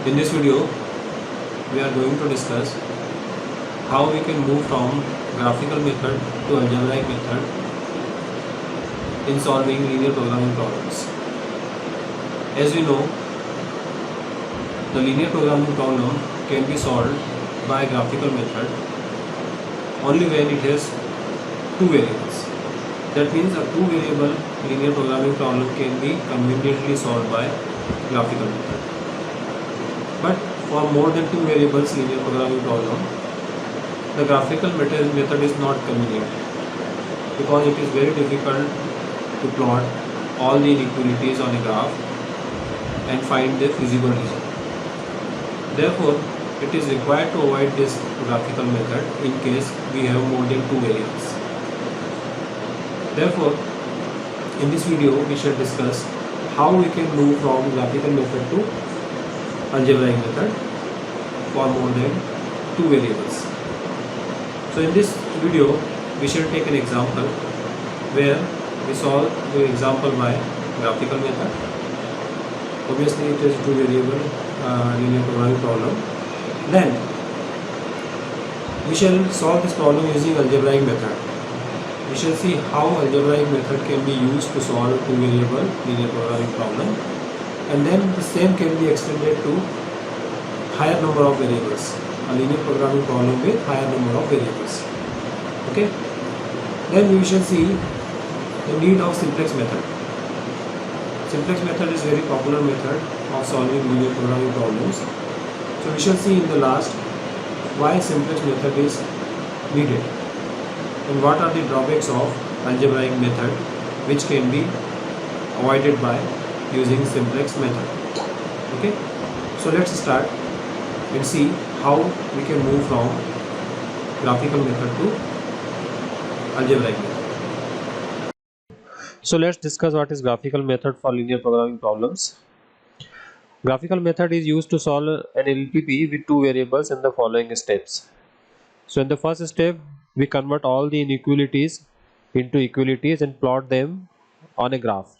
In this video, we are going to discuss how we can move from graphical method to algebraic method in solving linear programming problems. As we know, the linear programming problem can be solved by graphical method only when it has two variables. That means a two variable linear programming problem can be conveniently solved by graphical method. But for more than two variables linear programming problem, the graphical method is not convenient because it is very difficult to plot all the inequalities on a graph and find the feasible region. Therefore, it is required to avoid this graphical method in case we have more than two variables. Therefore, in this video we shall discuss how we can move from graphical method to algebraic method for more than two variables. So in this video we shall take an example where we solve the example by graphical method. Obviously it is two variable linear programming problem. Then we shall solve this problem using algebraic method. We shall see how algebraic method can be used to solve two variable linear programming problem, and then the same can be extended to higher number of variables, a linear programming problem with higher number of variables. Okay, then we shall see the need of simplex method. Simplex method is very popular method of solving linear programming problems. So we shall see in the last why simplex method is needed and what are the drawbacks of algebraic method which can be avoided by using simplex method. Okay, so let's start and see how we can move from graphical method to algebraic method. So let's discuss what is graphical method for linear programming problems. Graphical method is used to solve an LPP with two variables in the following steps. So in the first step, we convert all the inequalities into equalities and plot them on a graph.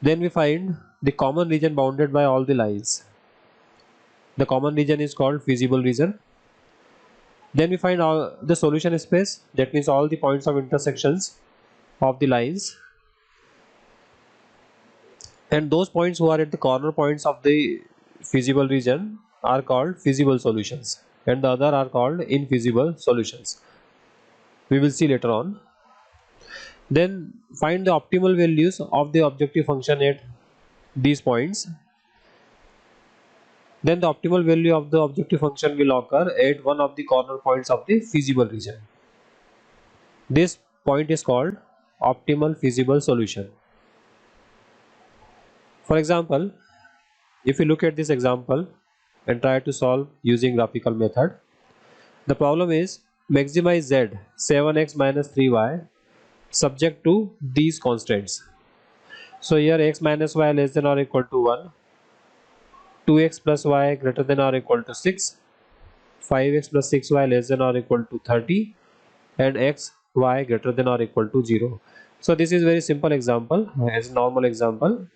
Then we find the common region bounded by all the lines. The common region is called feasible region. Then we find all the solution space, that means all the points of intersections of the lines, and those points who are at the corner points of the feasible region are called feasible solutions, and the other are called infeasible solutions. We will see later on. Then find the optimal values of the objective function at these points. Then the optimal value of the objective function will occur at one of the corner points of the feasible region. This point is called optimal feasible solution. For example, if you look at this example and try to solve using graphical method, the problem is maximize z 7x minus 3y subject to these constraints. So here x minus y less than or equal to 1, 2x plus y greater than or equal to 6, 5x plus 6y less than or equal to 30, and x y greater than or equal to 0. So this is very simple example as a normal example.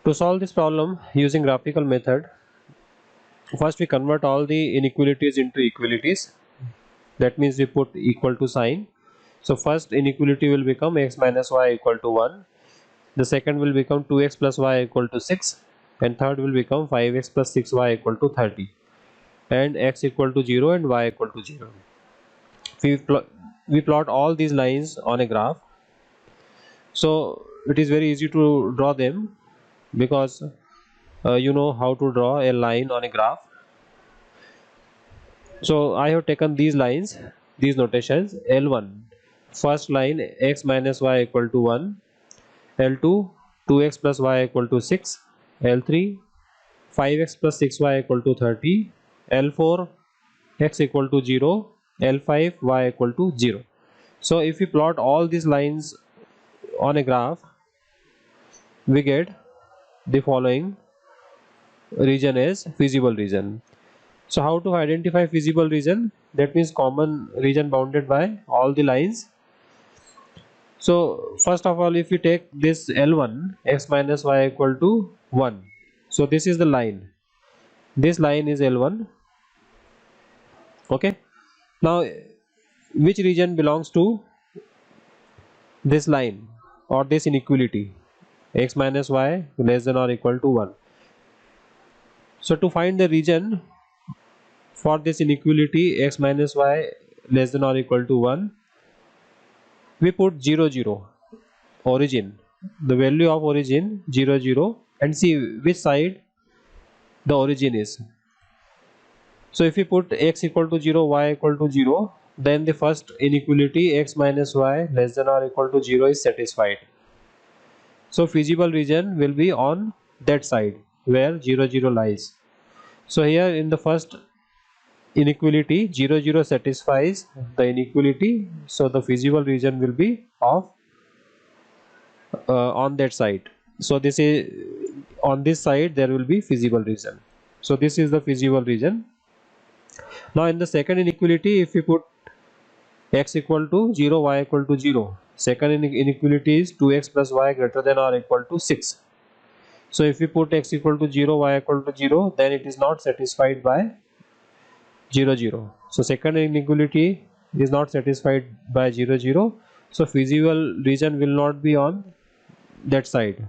To solve this problem using graphical method, first we convert all the inequalities into equalities. That means we put equal to sign. So first inequality will become x minus y equal to 1. The second will become 2x plus y equal to 6. And third will become 5x plus 6y equal to 30. And x equal to 0 and y equal to 0. We plot all these lines on a graph. So it is very easy to draw them because you know how to draw a line on a graph. So I have taken these lines, these notations. L1, first line x minus y equal to 1, L2, 2x plus y equal to 6, L3, 5x plus 6y equal to 30, L4, x equal to 0, L5, y equal to 0. So if we plot all these lines on a graph, we get the following region as feasible region. So how to identify feasible region? That means common region bounded by all the lines. So first of all, if we take this L1, x minus y equal to 1, so this is the line, this line is L1. Okay, now which region belongs to this line or this inequality, x minus y less than or equal to 1? So to find the region for this inequality x minus y less than or equal to 1, we put 0 0 origin, the value of origin 0 0, and see which side the origin is. So if we put x equal to 0, y equal to 0, then the first inequality x minus y less than or equal to 0 is satisfied. So feasible region will be on that side where 0 0 lies. So here in the first inequality 0 0 satisfies the inequality, so the feasible region will be of on that side. So this is on this side there will be feasible region. So this is the feasible region. Now in the second inequality, if we put x equal to 0, y equal to 0, second inequality is 2x plus y greater than or equal to 6. So if we put x equal to 0, y equal to 0, then it is not satisfied by 0 0. So second inequality is not satisfied by 0 0. So feasible region will not be on that side.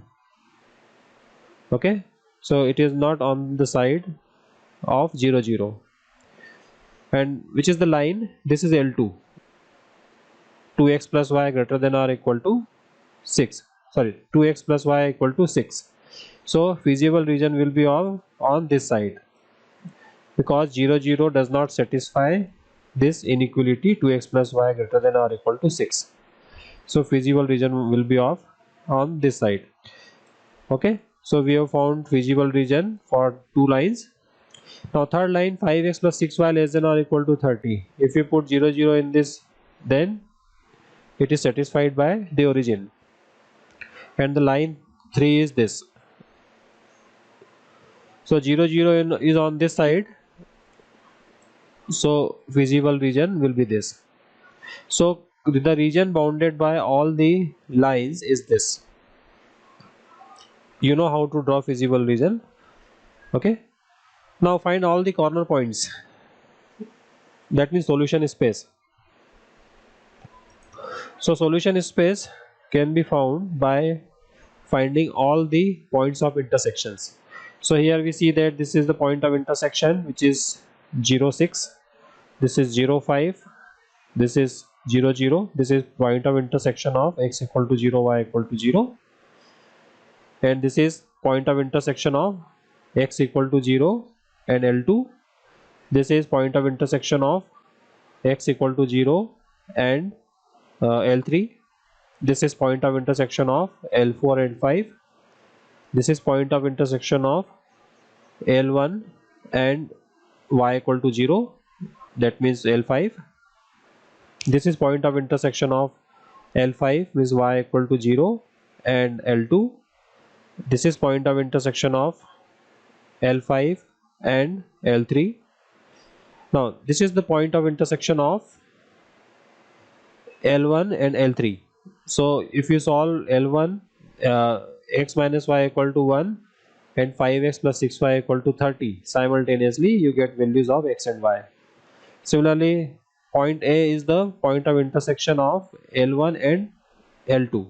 Okay, so it is not on the side of 0 0. And which is the line? This is L2, 2x plus y greater than or equal to 6, sorry, 2x plus y equal to 6. So feasible region will be on this side, because 0 0 does not satisfy this inequality 2x plus y greater than or equal to 6. So feasible region will be on this side. Okay, so we have found feasible region for two lines. Now third line, 5x plus 6y less than or equal to 30. If we put 0 0 in this, then it is satisfied by the origin. And the line 3 is this. So 0 0 is on this side. So feasible region will be this. So the region bounded by all the lines is this. You know how to draw feasible region. Okay. Now find all the corner points. That means solution space. So solution space can be found by finding all the points of intersections. So here we see that this is the point of intersection, which is 0 6, this is 0 5, this is 0 0, this is point of intersection of x equal to 0, y equal to 0, and this is point of intersection of x equal to 0 and L2. This is point of intersection of x equal to 0 and L3. This is point of intersection of L4 and 5. This is point of intersection of L1 and y equal to 0, that means L5. This is point of intersection of L5 with y equal to 0 and L2. This is point of intersection of L5 and L3. Now this is the point of intersection of L1 and L3. So if you solve L1, x minus y equal to 1 and 5x plus 6y equal to 30, simultaneously you get values of x and y. Similarly, point A is the point of intersection of L1 and L2.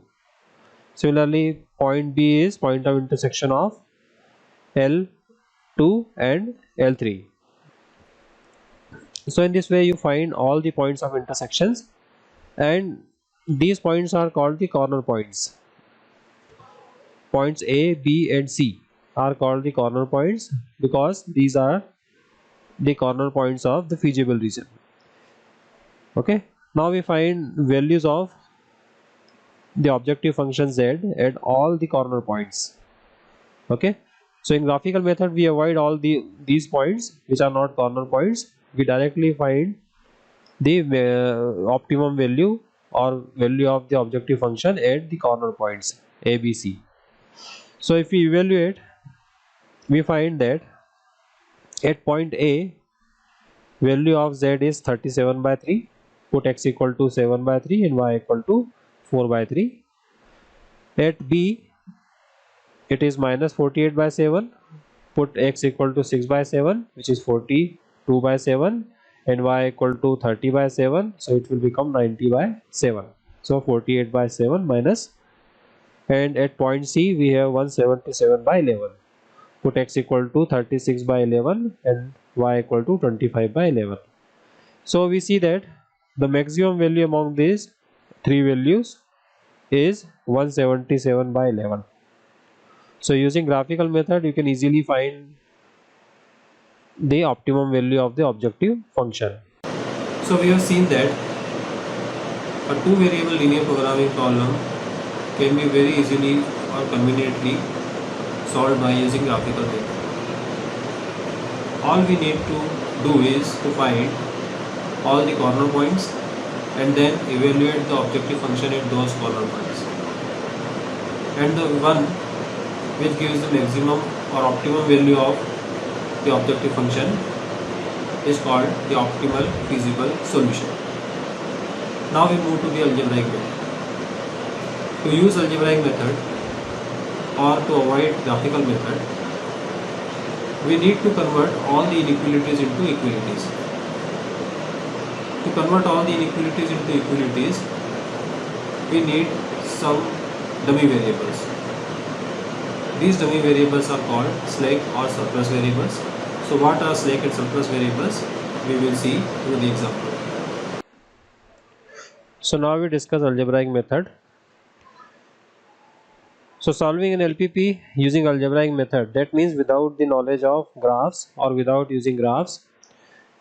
Similarly, point B is point of intersection of L2 and L3. So in this way you find all the points of intersections, and these points are called the corner points. Points A, B and C are called the corner points because these are the corner points of the feasible region. Okay, now we find values of the objective function z at all the corner points. Okay, so in graphical method we avoid all these points which are not corner points. We directly find the optimum value or value of the objective function at the corner points A, B, C. So if we evaluate, we find that at point A, value of z is 37 by 3. Put x equal to 7 by 3 and y equal to 4 by 3. At B, it is minus 48 by 7. Put x equal to 6 by 7, which is 42 by 7, and y equal to 30 by 7, so it will become 90 by 7. So 48 by 7 minus, and at point C we have 177 by 11. Put x equal to 36 by 11 and y equal to 25 by 11. So we see that the maximum value among these three values is 177 by 11. So using graphical method you can easily find the optimum value of the objective function. So we have seen that a two variable linear programming problem can be very easily or conveniently solved by using graphical method. All we need to do is to find all the corner points and then evaluate the objective function at those corner points. And the one which gives the maximum or optimum value of the objective function is called the optimal feasible solution. Now we move to the algebraic method. To use algebraic method or to avoid graphical method, we need to convert all the inequalities into equalities. To convert all the inequalities into equalities, we need some dummy variables. These dummy variables are called slack or surplus variables. So what are slack and surplus variables? We will see through the example. So now we discuss algebraic method. So solving an LPP using algebraic method, that means without the knowledge of graphs or without using graphs,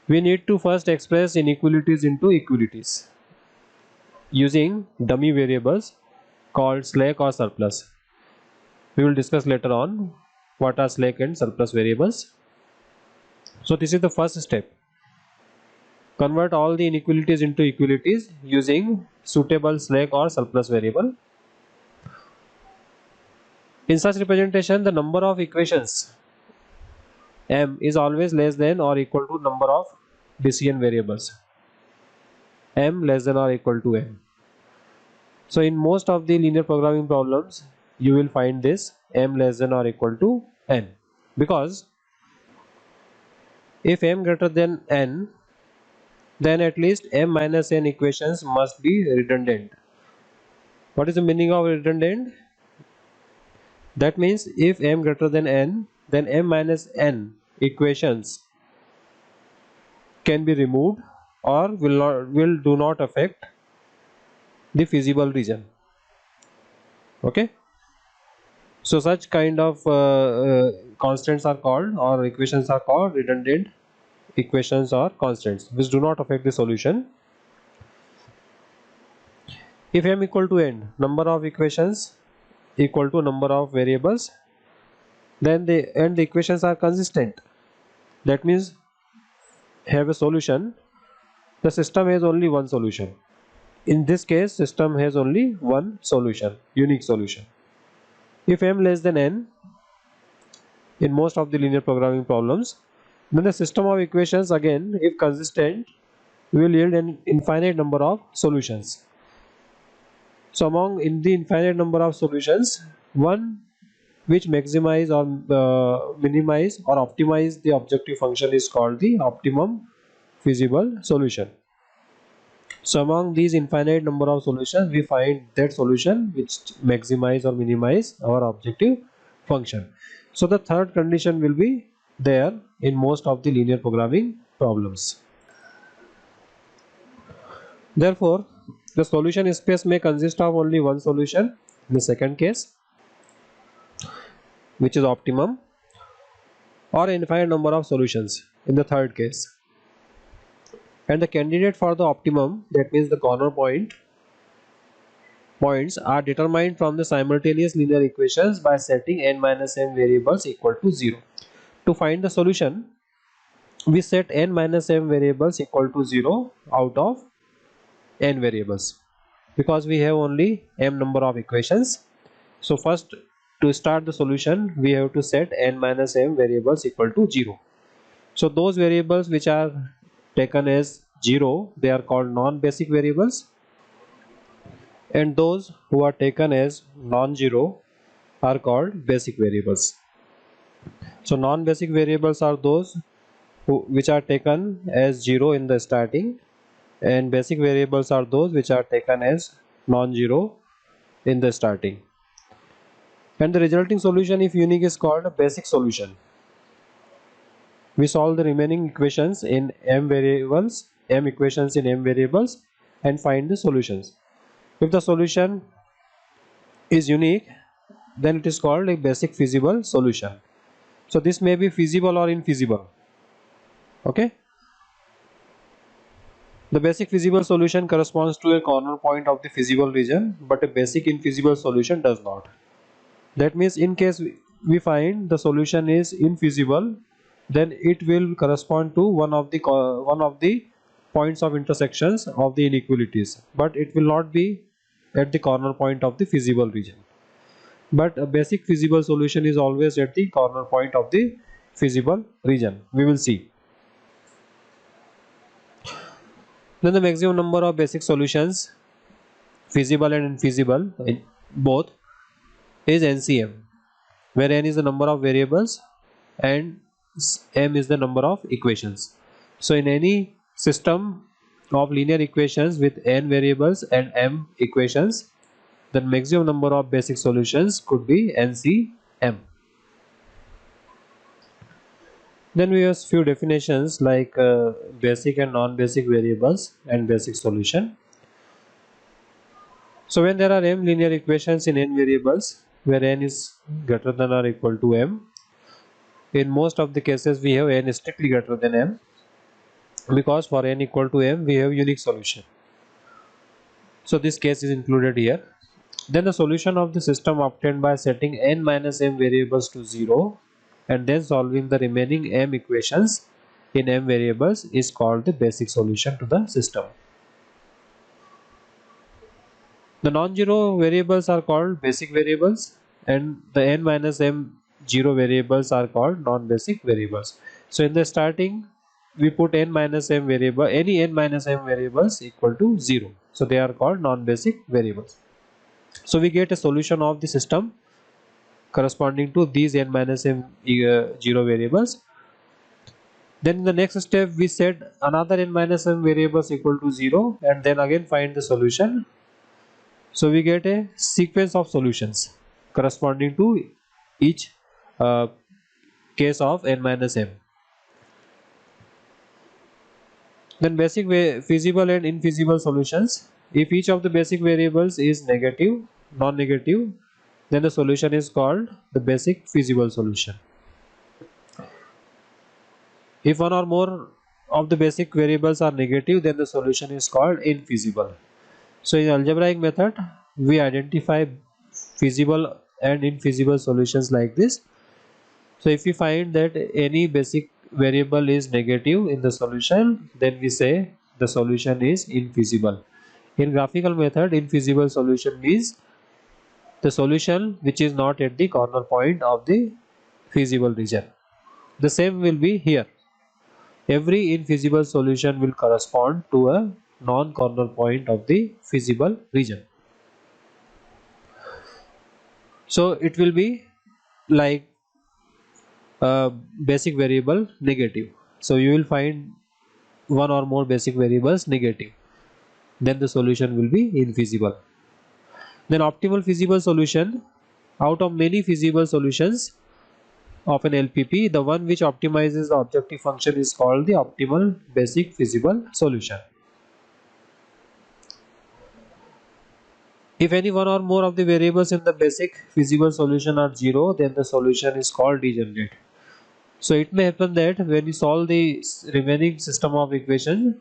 we need to first express inequalities into equalities using dummy variables called slack or surplus. We will discuss later on what are slack and surplus variables. So this is the first step. Convert all the inequalities into equalities using suitable slack or surplus variable. In such representation, the number of equations m is always less than or equal to number of decision variables, m less than or equal to n. So in most of the linear programming problems you will find this m less than or equal to n, because if m greater than n, then at least m minus n equations must be redundant. What is the meaning of redundant? That means if m greater than n, then m minus n equations can be removed or will do not affect the feasible region. Okay, so such kind of constants are called, or equations are called, redundant equations or constants which do not affect the solution. If m equal to n, number of equations equal to number of variables, then the equations are consistent. That means have a solution, the system has only one solution. In this case, system has only one solution, unique solution. If m less than n in most of the linear programming problems, then the system of equations, again if consistent, will yield an infinite number of solutions. So among in the infinite number of solutions, one which maximize or minimize or optimize the objective function is called the optimum feasible solution. So among these infinite number of solutions, we find that solution which maximize or minimize our objective function. So the third condition will be there in most of the linear programming problems. Therefore, the solution space may consist of only one solution in the second case, which is optimum, or infinite number of solutions in the third case. And the candidate for the optimum, that means the corner points, are determined from the simultaneous linear equations by setting n minus m variables equal to 0. To find the solution, we set n minus m variables equal to 0 out of n variables, because we have only m number of equations. So first, to start the solution, we have to set n minus m variables equal to 0. So those variables which are taken as 0, they are called non-basic variables, and those who are taken as non-zero are called basic variables. So non-basic variables are those which are taken as 0 in the starting, and basic variables are those which are taken as non-zero in the starting. And the resulting solution, if unique, is called a basic solution. We solve the remaining equations in m equations in m variables, and find the solutions. If the solution is unique, then it is called a basic feasible solution. So this may be feasible or infeasible. Okay. The basic feasible solution corresponds to a corner point of the feasible region, but a basic infeasible solution does not. That means in case we find the solution is infeasible, then it will correspond to one of the points of intersections of the inequalities, but it will not be at the corner point of the feasible region. But a basic feasible solution is always at the corner point of the feasible region. We will see. Then the maximum number of basic solutions, feasible and infeasible in both, is NCM, where n is the number of variables and m is the number of equations. So in any system of linear equations with n variables and m equations, the maximum number of basic solutions could be NCM. Then we have few definitions like basic and non-basic variables and basic solution. So when there are m linear equations in n variables where n is greater than or equal to m, in most of the cases we have n is strictly greater than m, because for n equal to m we have unique solution. So this case is included here. Then the solution of the system obtained by setting n minus m variables to 0 and then solving the remaining m equations in m variables is called the basic solution to the system. The non-zero variables are called basic variables, and the n minus m 0 variables are called non-basic variables. So in the starting we put n minus m variable, any n minus m variables equal to 0. So they are called non-basic variables. So we get a solution of the system corresponding to these n minus m 0 variables. Then in the next step we set another n minus m variables equal to 0 and then again find the solution. So we get a sequence of solutions corresponding to each case of n minus m. Then basic feasible and infeasible solutions. If each of the basic variables is negative, non-negative, then the solution is called the basic feasible solution. If one or more of the basic variables are negative, then the solution is called infeasible. So in algebraic method, we identify feasible and infeasible solutions like this. So if we find that any basic variable is negative in the solution, then we say the solution is infeasible. In graphical method, infeasible solution means the solution which is not at the corner point of the feasible region. The same will be here. Every infeasible solution will correspond to a non-corner point of the feasible region. So it will be like a basic variable negative. So you will find one or more basic variables negative. Then the solution will be infeasible. Then optimal feasible solution, out of many feasible solutions of an LPP, the one which optimizes the objective function is called the optimal basic feasible solution. If any one or more of the variables in the basic feasible solution are 0, then the solution is called degenerate. So it may happen that when you solve the remaining system of equations,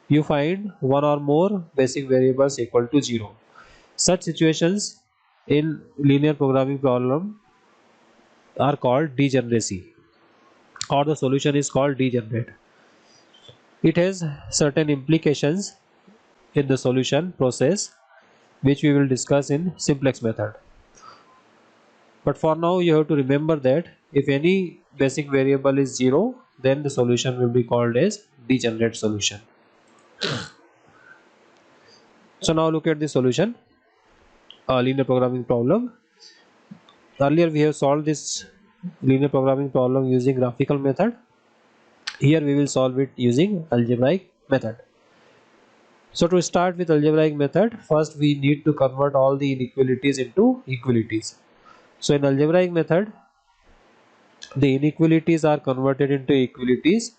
you find one or more basic variables equal to 0. Such situations in linear programming problem are called degeneracy, or the solution is called degenerate. It has certain implications in the solution process which we will discuss in simplex method. But for now you have to remember that if any basic variable is 0, then the solution will be called as degenerate solution. So now look at the solution. linear programming problem. Earlier we have solved this linear programming problem using graphical method. Here we will solve it using algebraic method. So to start with algebraic method, first we need to convert all the inequalities into equalities. So in algebraic method, the inequalities are converted into equalities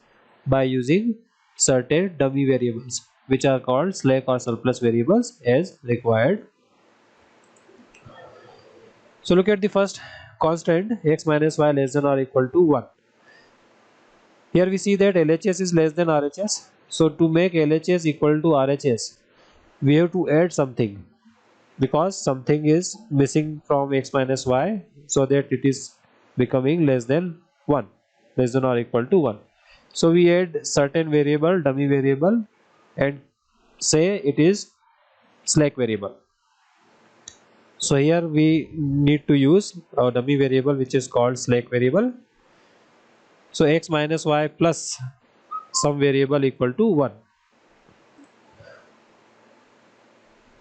by using certain dummy variables, which are called slack or surplus variables as required. So look at the first constant, x minus y less than or equal to 1. Here we see that LHS is less than RHS. So to make LHS equal to RHS, we have to add something, because something is missing from x minus y, so that it is becoming less than 1, less than or equal to 1. So we add certain variable, dummy variable, and say it is slack variable. So here we need to use a dummy variable which is called slack variable. So x minus y plus some variable equal to 1.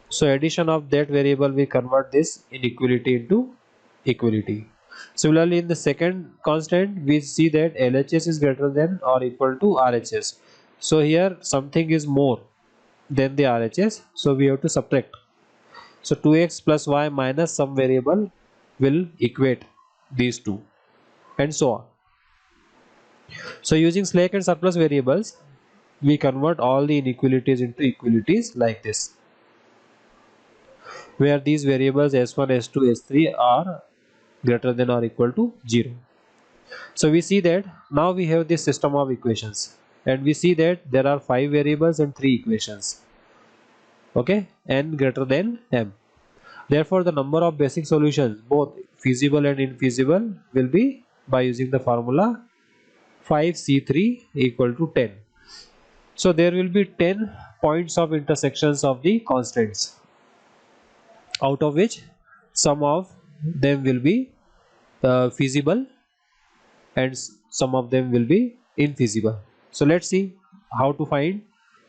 So addition of that variable will convert this inequality into equality. Similarly, in the second constant, we see that LHS is greater than or equal to RHS. So here something is more than the RHS, so we have to subtract. So 2x plus y minus some variable will equate these two, and so on. So using slack and surplus variables, we convert all the inequalities into equalities like this, where these variables s1, s2, s3 are greater than or equal to 0. So we see that now we have this system of equations, and we see that there are 5 variables and 3 equations. Okay, n greater than m. Therefore the number of basic solutions, both feasible and infeasible, will be by using the formula 5c3 equal to 10. So there will be 10 points of intersections of the constants, out of which some of them will be feasible and some of them will be infeasible. So let's see how to find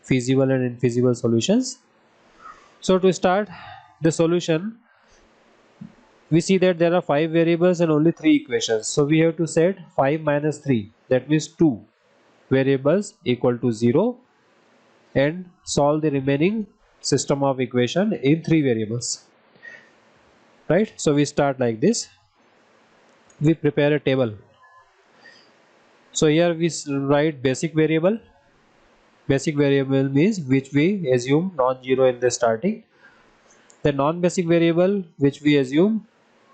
feasible and infeasible solutions. So to start the solution, we see that there are 5 variables and only 3 equations. So we have to set 5 minus 3, that means 2 variables equal to 0, and solve the remaining system of equation in 3 variables. Right? So we start like this. We prepare a table. So here we write basic variable. Basic variable means which we assume non-zero in the starting. The non-basic variable which we assume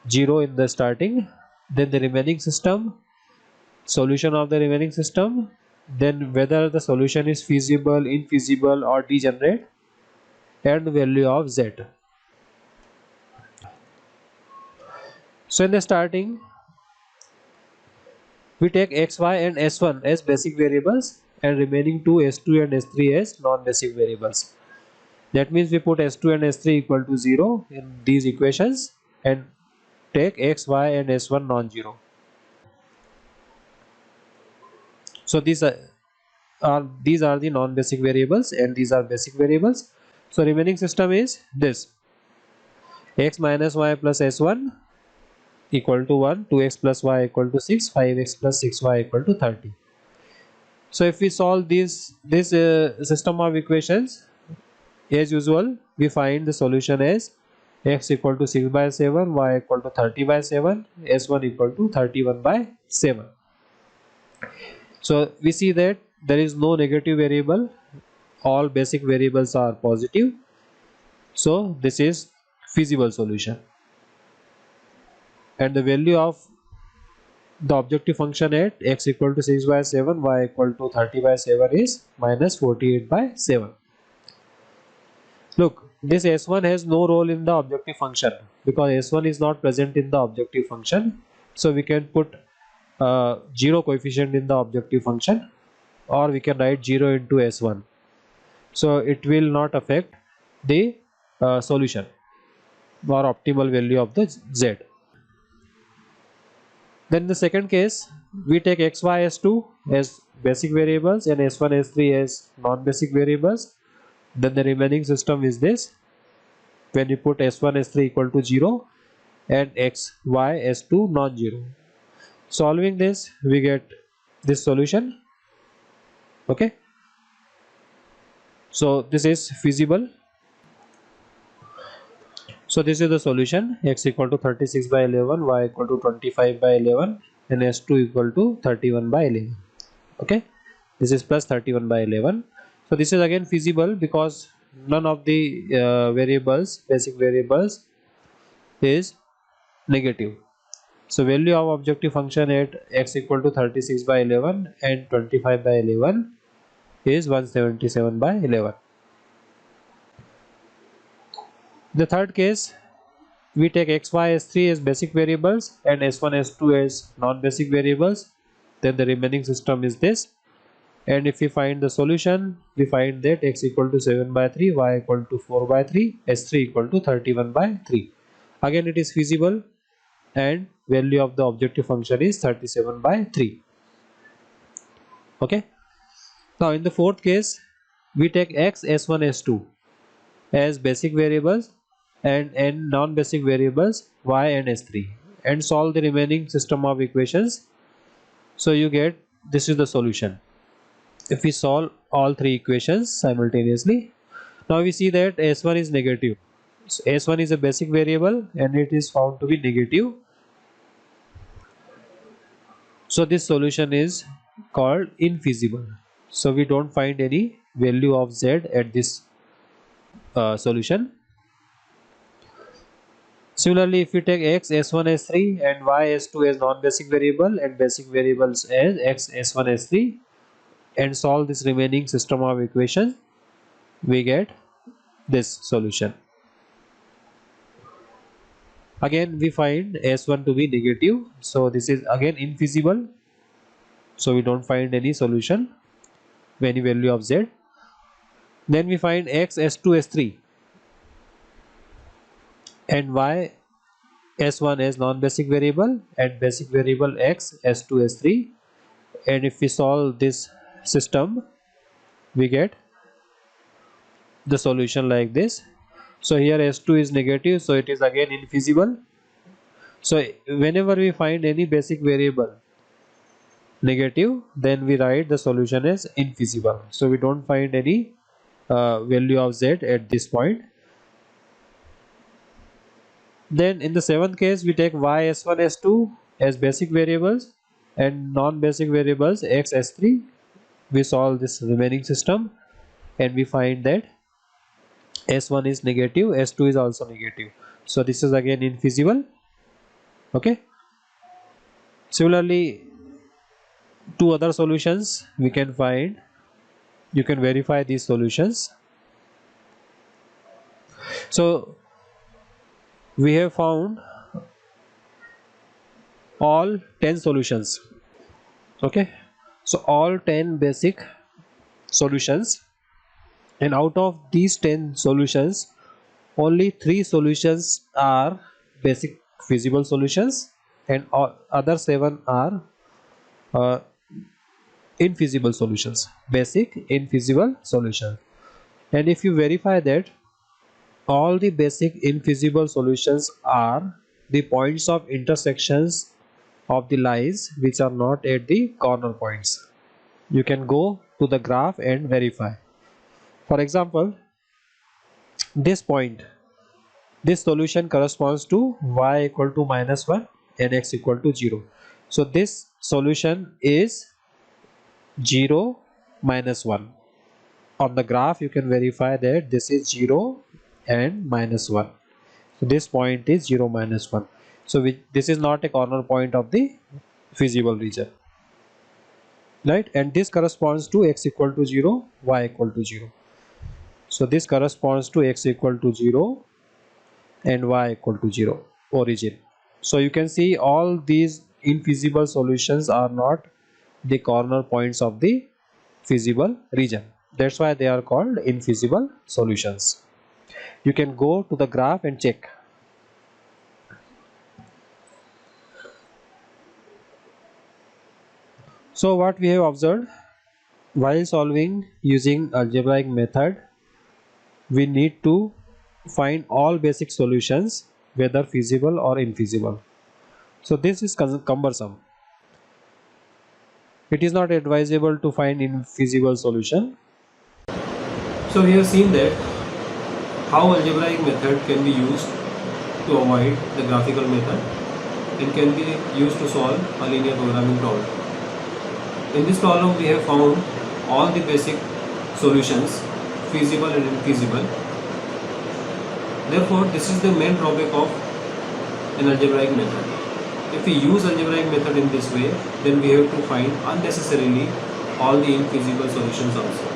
0 in the starting. Then the remaining system, solution of the remaining system, then whether the solution is feasible, infeasible or degenerate, and the value of z. So in the starting, we take x, y and s1 as basic variables and remaining two s2 and s3 as non-basic variables. That means we put s2 and s3 equal to 0 in these equations and take x, y and s1 non-zero. So these are the non-basic variables and these are basic variables. So remaining system is this: x minus y plus s1 equal to 1, 2x plus y equal to 6, 5x plus 6y equal to 30. So if we solve this system of equations, as usual, we find the solution as x equal to 6 by 7, y equal to 30 by 7, s1 equal to 31 by 7. So we see that there is no negative variable, all basic variables are positive. So this is feasible solution. And the value of the objective function at x equal to 6 by 7, y equal to 30 by 7 is minus 48 by 7. Look, this s1 has no role in the objective function because s1 is not present in the objective function. So we can put 0 coefficient in the objective function, or we can write 0 into s1. So it will not affect the solution or optimal value of the z. Then in the second case, we take x, y, s2 as basic variables and s1, s3 as non-basic variables. Then the remaining system is this, when you put s1 s3 equal to 0 and x y s2 non-zero. Solving this, we get this solution. Okay, so this is feasible. So this is the solution: x equal to 36 by 11, y equal to 25 by 11, and s2 equal to 31 by 11. Okay, this is plus 31 by 11. So this is again feasible because none of the basic variables is negative. So value of objective function at x equal to 36 by 11 and 25 by 11 is 177 by 11. The third case, we take x, y, s3 as basic variables and s1, s2 as non-basic variables. Then the remaining system is this. And if we find the solution, we find that x equal to 7 by 3, y equal to 4 by 3, s3 equal to 31 by 3. Again, it is feasible, and value of the objective function is 37 by 3. Okay. Now in the fourth case, we take x, s1, s2 as basic variables and n non-basic variables y and s3, and solve the remaining system of equations. So you get, this is the solution if we solve all three equations simultaneously. Now we see that s1 is negative. So s1 is a basic variable and it is found to be negative. So this solution is called infeasible. So we don't find any value of z at this solution. Similarly, if we take x, s1, s3 and y, s2 as non-basic variable and basic variables as x, s1, s3, and solve this remaining system of equations, we get this solution. Again, we find s1 to be negative, so this is again infeasible. So we don't find any solution, any value of z. Then we find x, s2, s3 and y, s1 as non-basic variable and basic variable x, s2, s3, and if we solve this system, we get the solution like this. So here s2 is negative, so it is again infeasible. So whenever we find any basic variable negative, then we write the solution as infeasible. So we don't find any value of z at this point. Then in the seventh case, we take y, s1, s2 as basic variables and non-basic variables x, s3. We solve this remaining system and we find that s1 is negative, s2 is also negative. So this is again infeasible. Okay. Similarly, two other solutions we can find. You can verify these solutions. So we have found all 10 solutions. Okay, so all 10 basic solutions, and out of these 10 solutions, only 3 solutions are basic feasible solutions and all other 7 are uh, infeasible solutions, basic infeasible solutions. And if you verify that all the basic infeasible solutions are the points of intersections of the lines which are not at the corner points, you can go to the graph and verify. For example, this point, this solution corresponds to y equal to -1 and x equal to 0. So this solution is 0, -1. On the graph you can verify that this is 0 and -1. So this point is 0, -1. So this is not a corner point of the feasible region, right? And this corresponds to x equal to 0, y equal to 0. So this corresponds to x equal to 0 and y equal to 0 origin. So you can see all these infeasible solutions are not the corner points of the feasible region. That's why they are called infeasible solutions. You can go to the graph and check. So what we have observed, while solving using algebraic method, we need to find all basic solutions whether feasible or infeasible. So this is cumbersome. It is not advisable to find infeasible solution. So we have seen that how algebraic method can be used to avoid the graphical method and can be used to solve a linear programming problem. In this problem we have found all the basic solutions, feasible and infeasible. Therefore this is the main drawback of an algebraic method. If we use algebraic method in this way, then we have to find unnecessarily all the infeasible solutions also.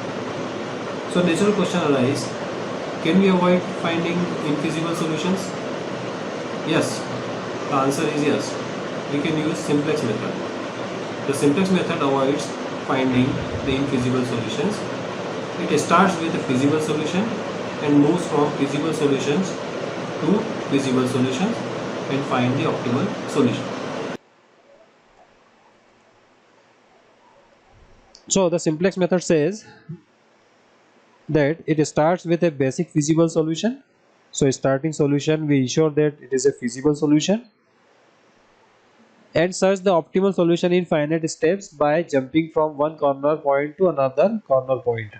So natural question arises, can we avoid finding infeasible solutions? Yes, the answer is yes. We can use simplex method. The simplex method avoids finding the infeasible solutions. It starts with a feasible solution and moves from feasible solutions to feasible solutions and find the optimal solution. So the simplex method says that it starts with a basic feasible solution. So starting solution, we ensure that it is a feasible solution and search the optimal solution in finite steps by jumping from one corner point to another corner point.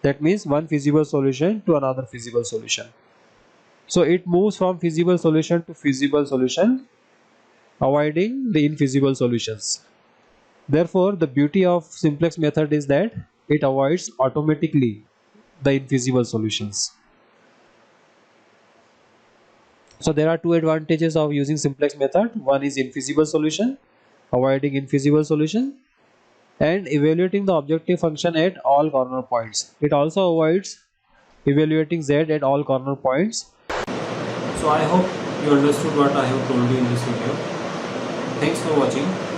That means one feasible solution to another feasible solution. So it moves from feasible solution to feasible solution, avoiding the infeasible solutions. Therefore, the beauty of simplex method is that it avoids automatically the infeasible solutions. So there are two advantages of using simplex method. One is infeasible solution, avoiding infeasible solution, and evaluating the objective function at all corner points. It also avoids evaluating z at all corner points. So I hope you understood what I have told you in this video. Thanks for watching.